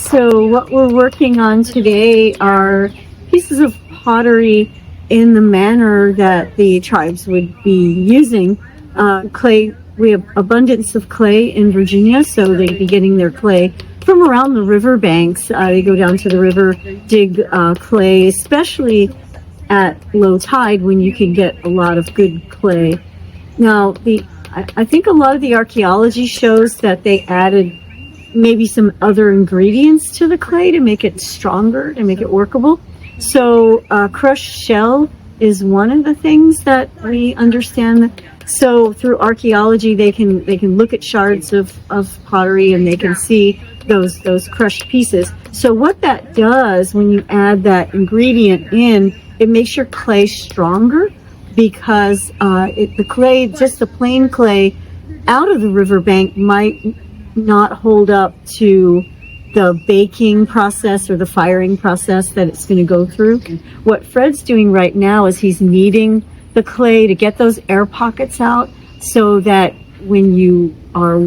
So what we're working on today are pieces of pottery in the manner that the tribes would be using. Clay, we have abundance of clay in Virginia, so they'd be getting their clay from around the river banks. They go down to the river, dig clay, especially at low tide when you can get a lot of good clay. Now, I think a lot of the archaeology shows that they added maybe some other ingredients to the clay to make it stronger, to make it workable. So crushed shell is one of the things that we understand. So through archaeology, they can look at shards of pottery and they can see those crushed pieces. So what that does when you add that ingredient in, it makes your clay stronger, because the clay, just the plain clay out of the riverbank, might not hold up to the baking process or the firing process that it's going to go through. What Fred's doing right now is he's kneading the clay to get those air pockets out, so that when you are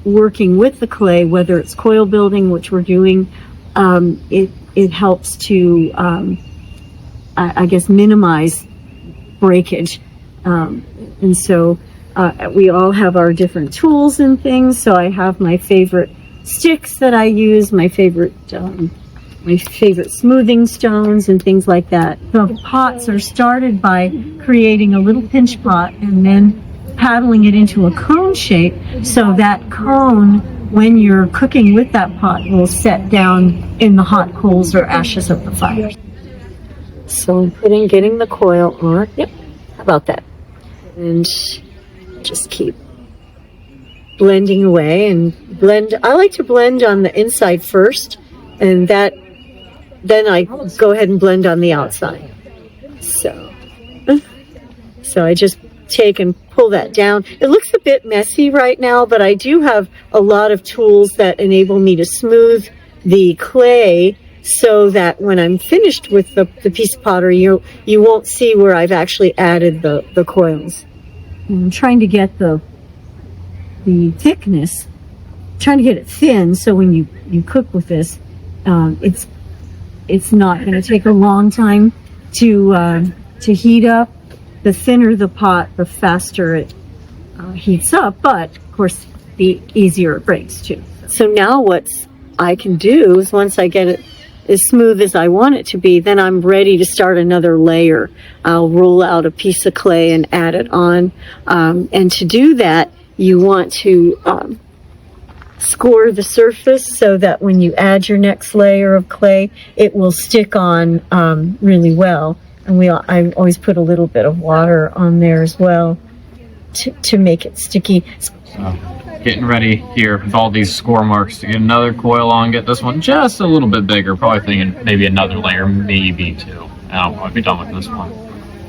working with the clay, whether it's coil building, which we're doing, it helps to I guess minimize breakage. And so we all have our different tools and things. So I have my favorite sticks that I use, my favorite smoothing stones and things like that. The pots are started by creating a little pinch pot and then paddling it into a cone shape, so that cone, when you're cooking with that pot, will set down in the hot coals or ashes of the fire. So I'm getting the coil on. Yep, how about that? And just keep blending away and blend. I like to blend on the inside first, and then I go ahead and blend on the outside. So I just take and pull that down. It looks a bit messy right now, but I do have a lot of tools that enable me to smooth the clay, so that when I'm finished with the piece of pottery, you won't see where I've actually added the coils. I'm trying to get the thickness, trying to get it thin, so when you cook with this, it's not going to take a long time to heat up. The thinner the pot, the faster it heats up, but of course the easier it breaks too. So now what I can do is, once I get it as smooth as I want it to be, then I'm ready to start another layer. I'll roll out a piece of clay and add it on. And to do that, you want to score the surface so that when you add your next layer of clay, it will stick on really well. And I always put a little bit of water on there as well to make it sticky. So, getting ready here with all these score marks to get another coil on, get this one just a little bit bigger, probably thinking maybe another layer, maybe two. I'll be done with this one.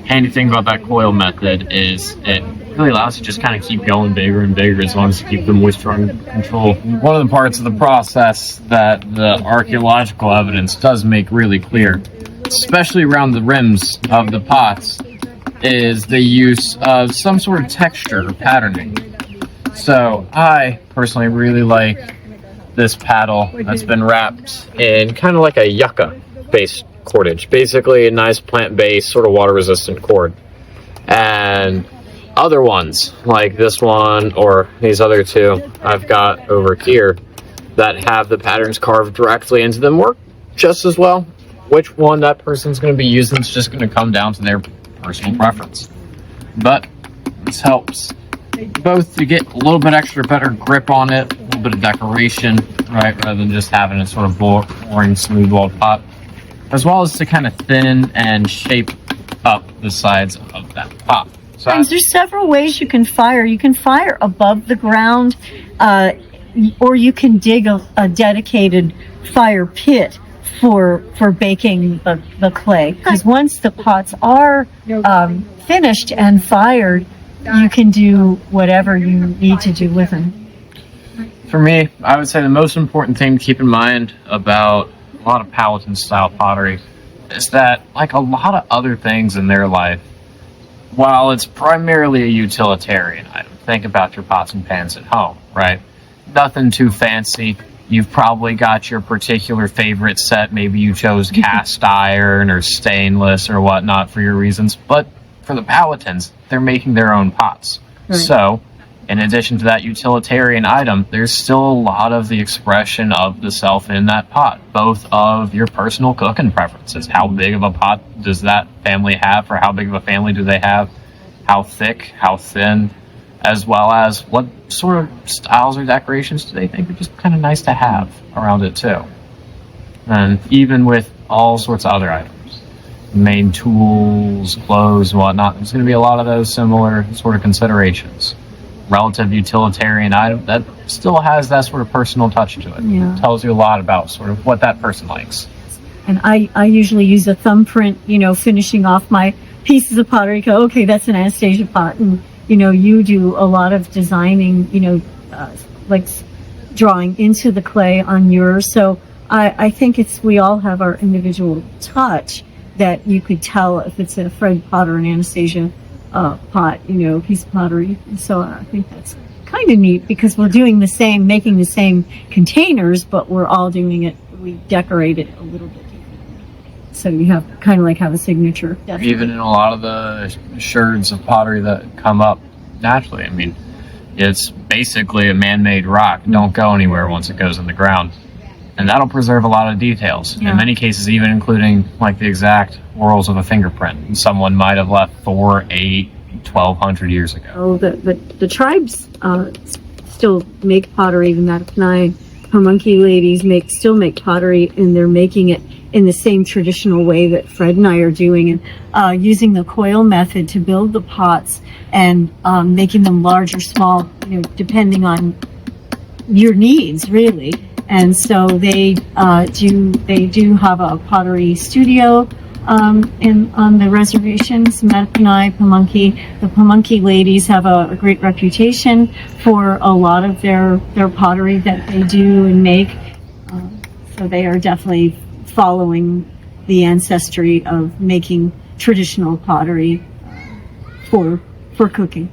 Handy thing about that coil method is it really allows you to just kind of keep going bigger and bigger, as long as you keep the moisture under control. One of the parts of the process that the archaeological evidence does make really clear, especially around the rims of the pots, is the use of some sort of texture or patterning. So I personally really like this paddle that's been wrapped in kind of like a yucca based cordage, basically a nice plant-based sort of water resistant cord. And other ones like this one or these other two I've got over here that have the patterns carved directly into them work just as well. Which one that person's going to be using is just going to come down to their personal preference. But this helps both to get a little bit extra better grip on it, a little bit of decoration, right, rather than just having a sort of boring, smooth-walled pot, as well as to kind of thin and shape up the sides of that pot. So there's several ways you can fire. You can fire above the ground, or you can dig a dedicated fire pit for baking the clay. Because once the pots are finished and fired, you can do whatever you need to do with them. For me, I would say the most important thing to keep in mind about a lot of Powhatan style pottery is that, like a lot of other things in their life, while it's primarily a utilitarian item, think about your pots and pans at home, right? Nothing too fancy, You've probably got your particular favorite set. Maybe you chose cast iron or stainless or whatnot for your reasons. But for the Powhatans, they're making their own pots. Right. So, in addition to that utilitarian item, there's still a lot of the expression of the self in that pot, both of your personal cooking preferences. How big of a pot does that family have, or how big of a family do they have? How thick, how thin, as well as what sort of styles or decorations do they think are just kind of nice to have around it too. And even with all sorts of other items, main tools, clothes, and whatnot, there's going to be a lot of those similar sort of considerations. Relative utilitarian item that still has that sort of personal touch to it. Yeah. It tells you a lot about sort of what that person likes. And I usually use a thumbprint, finishing off my pieces of pottery. Go, okay, that's an Anastasia pot. And, you do a lot of designing, like drawing into the clay on yours. So I think we all have our individual touch that you could tell if it's a Fred pot or an Anastasia pot, piece of pottery. So I think that's kind of neat because we're doing the same, making the same containers, but we're all doing it, we decorate it a little bit differently. So you have kind of like have a signature. Definitely. Even in a lot of the sherds of pottery that come up naturally. I mean, it's basically a man-made rock. Don't go anywhere once it goes in the ground. And that'll preserve a lot of details. Yeah. In many cases, even including like the exact whorls of a fingerprint. Someone might have left 4, 8, 1,200 years ago. Oh, the tribes still make pottery. The Anastasia Pamunkey ladies still make pottery, and they're making it in the same traditional way that Fred and I are doing, and using the coil method to build the pots and making them large or small, depending on your needs, really. And so they do have a pottery studio on the reservations. Anastasia Pamunkey. The Pamunkey ladies have a great reputation for a lot of their pottery that they do and make. So they are definitely following the ancestry of making traditional pottery for cooking.